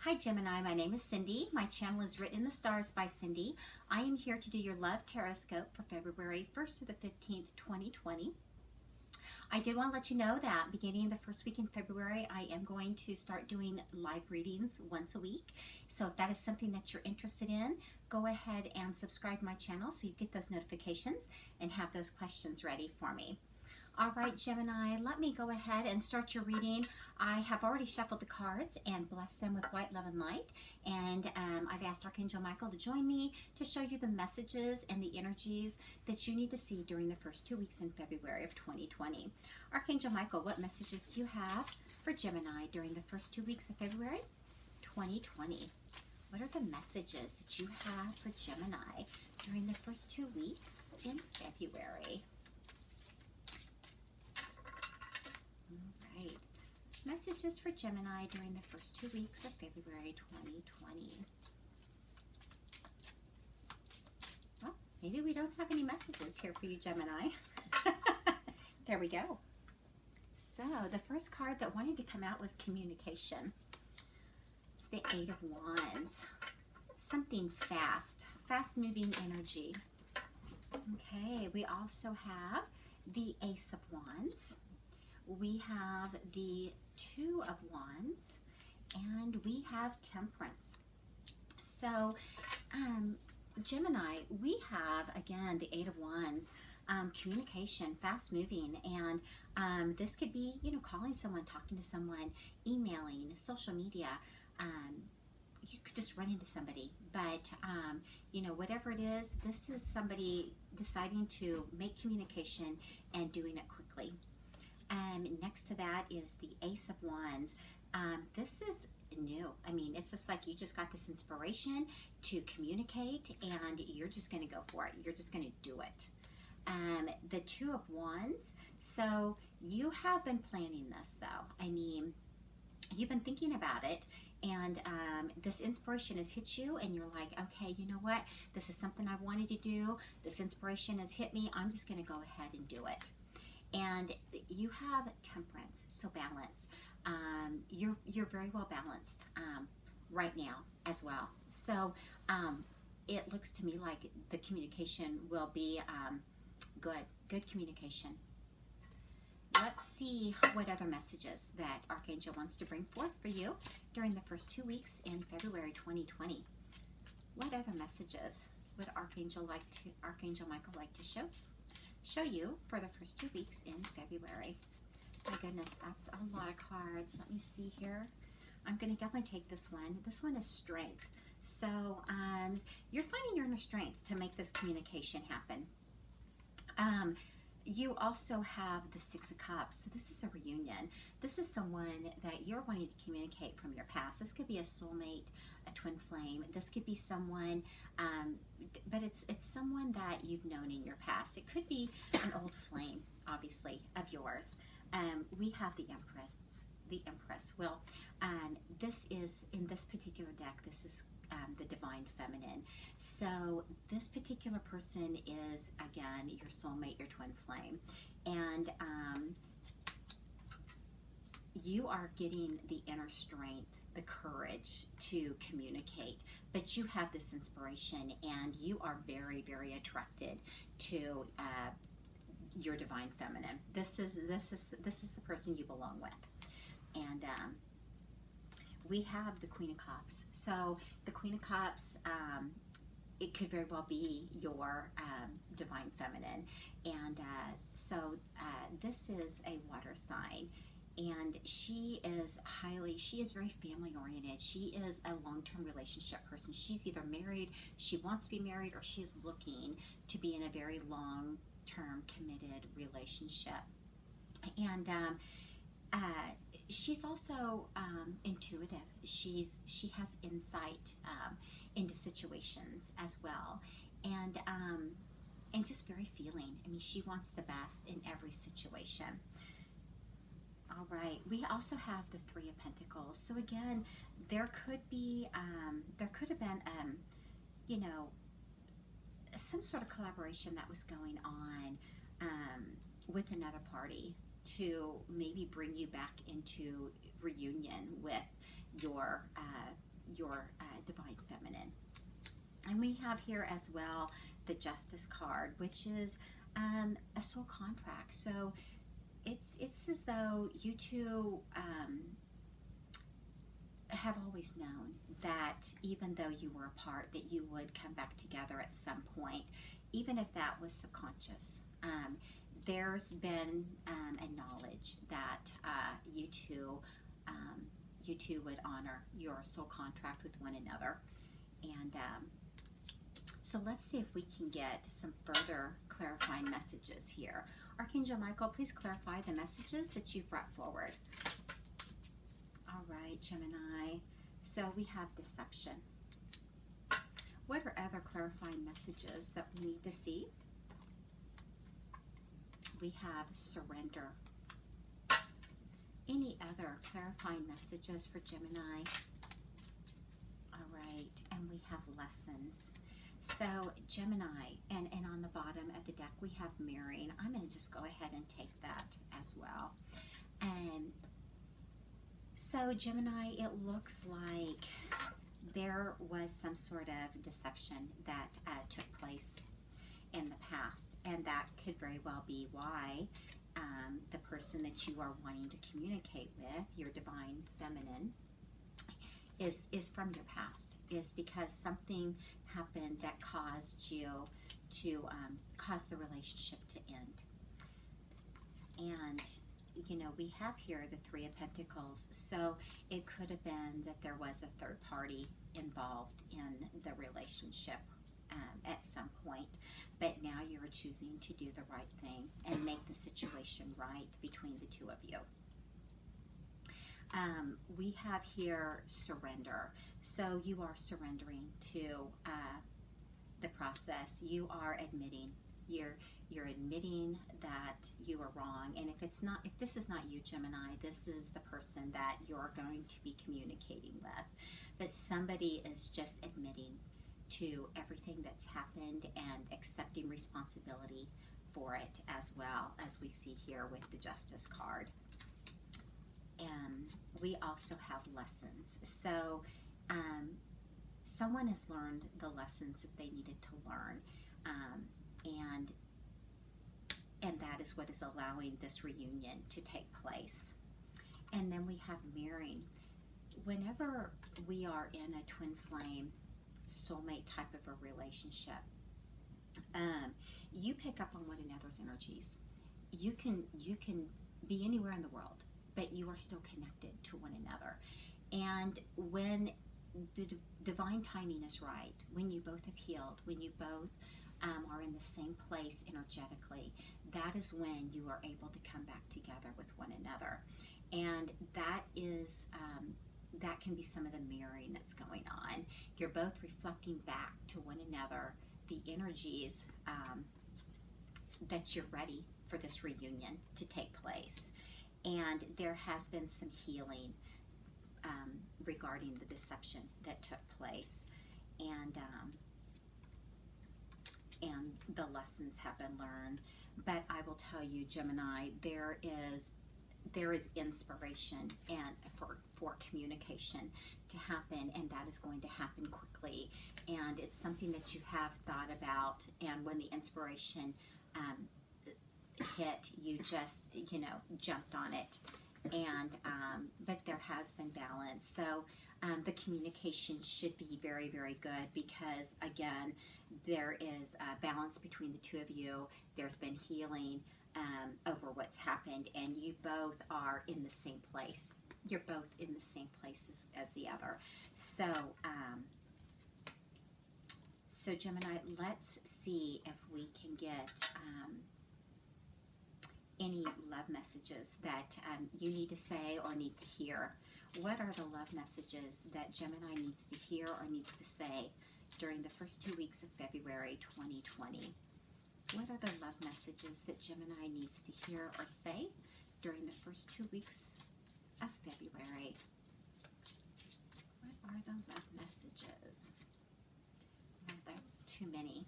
Hi Gemini, my name is Cindy. My channel is Written in the Stars by Cindy. I am here to do your Love Taroscope for February 1st through the 15th, 2020. I did want to let you know that beginning the first week in February, I am going to start doing live readings once a week. So if that is something that you're interested in, go ahead and subscribe to my channel so you get those notifications and have those questions ready for me. All right, Gemini, let me go ahead and start your reading. I have already shuffled the cards and blessed them with white, love, and light. And I've asked Archangel Michael to join me to show you the messages and the energies that you need to see during the first 2 weeks in February of 2020. Archangel Michael, what messages do you have for Gemini during the first 2 weeks of February 2020? What are the messages that you have for Gemini during the first 2 weeks in February? Right. Messages for Gemini during the first 2 weeks of February 2020. Well, maybe we don't have any messages here for you, Gemini. There we go. So the first card that wanted to come out was communication. It's the Eight of Wands. Something fast, fast-moving energy. Okay, we also have the Ace of Wands. We have the Two of Wands, and we have Temperance. So, Gemini, we have, again, the Eight of Wands, communication, fast moving, and this could be, calling someone, talking to someone, emailing, social media. You could just run into somebody, but, whatever it is, this is somebody deciding to make communication and doing it quickly. Next to that is the Ace of Wands. This is new. It's just like you just got this inspiration to communicate and you're just going to go for it. You're just going to do it. The Two of Wands. So you have been planning this though. You've been thinking about it, and this inspiration has hit you and you're like, okay, you know what? This is something I wanted to do. This inspiration has hit me. I'm just going to go ahead and do it. And you have Temperance, so balance. You're very well balanced right now as well. So it looks to me like the communication will be good communication. Let's see what other messages that Archangel wants to bring forth for you during the first 2 weeks in February 2020. What other messages would Archangel Michael like to show you for the first 2 weeks in February? My goodness, that's a lot of cards. Let me see here. I'm going to definitely take this one. This one is strength. So you're finding your inner strength to make this communication happen. You also have the Six of Cups. So this is a reunion. This is someone that you're wanting to communicate from your past. This could be a soulmate, a twin flame. This could be someone, but it's someone that you've known in your past. It could be an old flame, obviously, of yours. We have the Empress. Well, this is, in this particular deck, this is the Divine Feminine. So this particular person is, again, your soulmate, your twin flame. And you are getting the inner strength, the courage to communicate, but you have this inspiration and you are very, very attracted to your Divine Feminine. This is the person you belong with. And we have the Queen of Cups. So the Queen of Cups, it could very well be your Divine Feminine. And this is a water sign. And she is very family oriented. She is a long-term relationship person. She's either married, she wants to be married, or she's looking to be in a very long-term committed relationship. And she's also intuitive. She has insight into situations as well, and just very feeling. She wants the best in every situation. All right, we also have the Three of Pentacles. So again, there could have been some sort of collaboration that was going on with another party to maybe bring you back into reunion with your your divine feminine. And we have here as well the Justice card, which is a soul contract. So it's as though you two have always known that even though you were apart, that you would come back together at some point, even if that was subconscious. There's been a knowledge that you two would honor your soul contract with one another. And so let's see if we can get some further clarifying messages here. Archangel Michael, please clarify the messages that you've brought forward. All right, Gemini. So we have deception. What are other clarifying messages that we need to see? We have surrender. Any other clarifying messages for Gemini? All right, and we have lessons. So Gemini, and on the bottom of the deck we have mirroring. I'm going to just go ahead and take that as well. So Gemini, it looks like there was some sort of deception that took place in the past, and that could very well be why the person that you are wanting to communicate with, your divine feminine, is from your past, is because something happened that caused you to cause the relationship to end. And you know, we have here the Three of Pentacles, so it could have been that there was a third party involved in the relationship at some point, but now you're choosing to do the right thing and make the situation right between the two of you. We have here surrender. So you are surrendering to the process. You are admitting. You're admitting that you are wrong. And if this is not you, Gemini, this is the person that you're going to be communicating with. But somebody is just admitting to everything that's happened and accepting responsibility for it, as well, as we see here with the Justice card. And we also have lessons. So someone has learned the lessons that they needed to learn, and that is what is allowing this reunion to take place. And then we have mirroring. Whenever we are in a twin flame soulmate type of a relationship, you pick up on one another's energies. You can be anywhere in the world, but you are still connected to one another. And when the divine timing is right, when you both have healed, when you both are in the same place energetically, that is when you are able to come back together with one another. And that is that can be some of the mirroring that's going on. You're both reflecting back to one another the energies that you're ready for this reunion to take place. And there has been some healing regarding the deception that took place, and the lessons have been learned. But I will tell you, Gemini, there is inspiration and for communication to happen, and that is going to happen quickly. And it's something that you have thought about, and when the inspiration hit, you just jumped on it. And but there has been balance. So the communication should be very, very good, because again, there is a balance between the two of you. There's been healing over what's happened, and you both are in the same place. You're both in the same place as the other. So so Gemini, let's see if we can get any love messages that you need to say or need to hear. What are the love messages that Gemini needs to hear or needs to say during the first 2 weeks of February 2020? What are the love messages that Gemini needs to hear or say during the first 2 weeks of February? What are the love messages? Well, that's too many.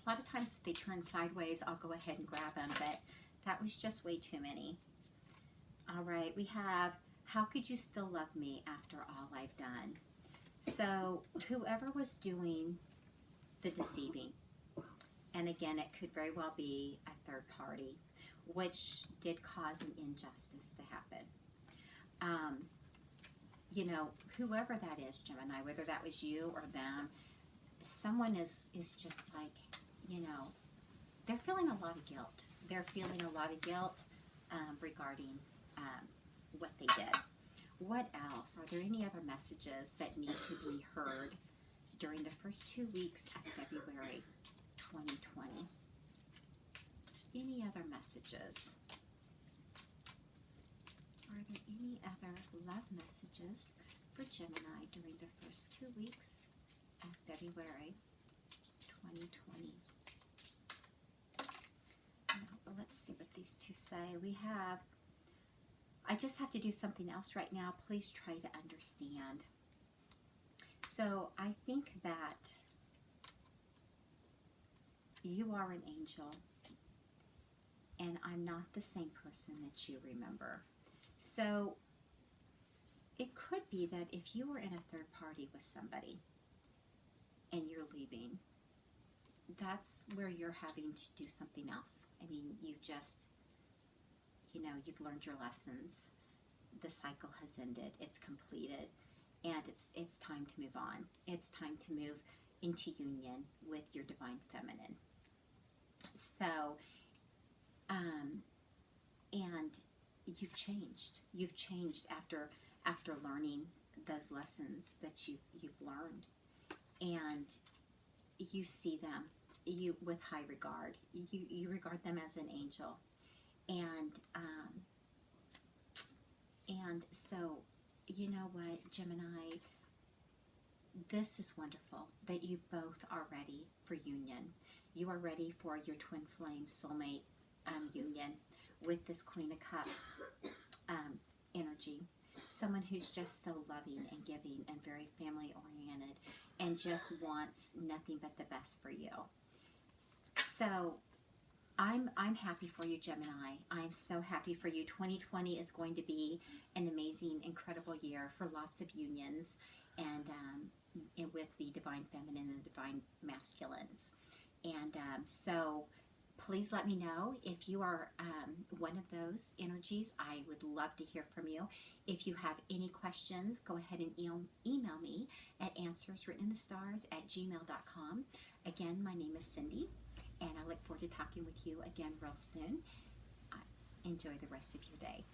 A lot of times if they turn sideways, I'll go ahead and grab them, but that was just way too many. All right, we have, how could you still love me after all I've done? So whoever was doing the deceiving, and again, it could very well be a third party, which did cause an injustice to happen. You know, whoever that is, Gemini, whether that was you or them, someone is just like, you know, they're feeling a lot of guilt. They're feeling a lot of guilt regarding what they did. What else? Are there any other messages that need to be heard during the first 2 weeks of February 2020? Any other messages? Are there any other love messages for Gemini during the first 2 weeks of February 2020? Now, but let's see what these two say. We have, I just have to do something else right now. Please try to understand. So I think that you are an angel, and I'm not the same person that you remember. So it could be that if you were in a third party with somebody and you're leaving, that's where you're having to do something else. I mean, you just, you know, you've learned your lessons. The cycle has ended. It's completed. And it's time to move on. It's time to move into union with your divine feminine. So, and you've changed. You've changed after learning those lessons that you've learned, and you see them with high regard. You regard them as an angel, and so you know what, Gemini, this is wonderful that you both are ready for union. You are ready for your twin flame soulmate union with this Queen of Cups energy. Someone who's just so loving and giving and very family oriented and just wants nothing but the best for you. So I'm happy for you, Gemini. I'm so happy for you. 2020 is going to be an amazing, incredible year for lots of unions and with the divine feminine and the divine masculines. And so please let me know if you are one of those energies. I would love to hear from you. If you have any questions, go ahead and email me at answerswritteninthestars@gmail.com. Again, my name is Cindy, and I look forward to talking with you again real soon. Enjoy the rest of your day.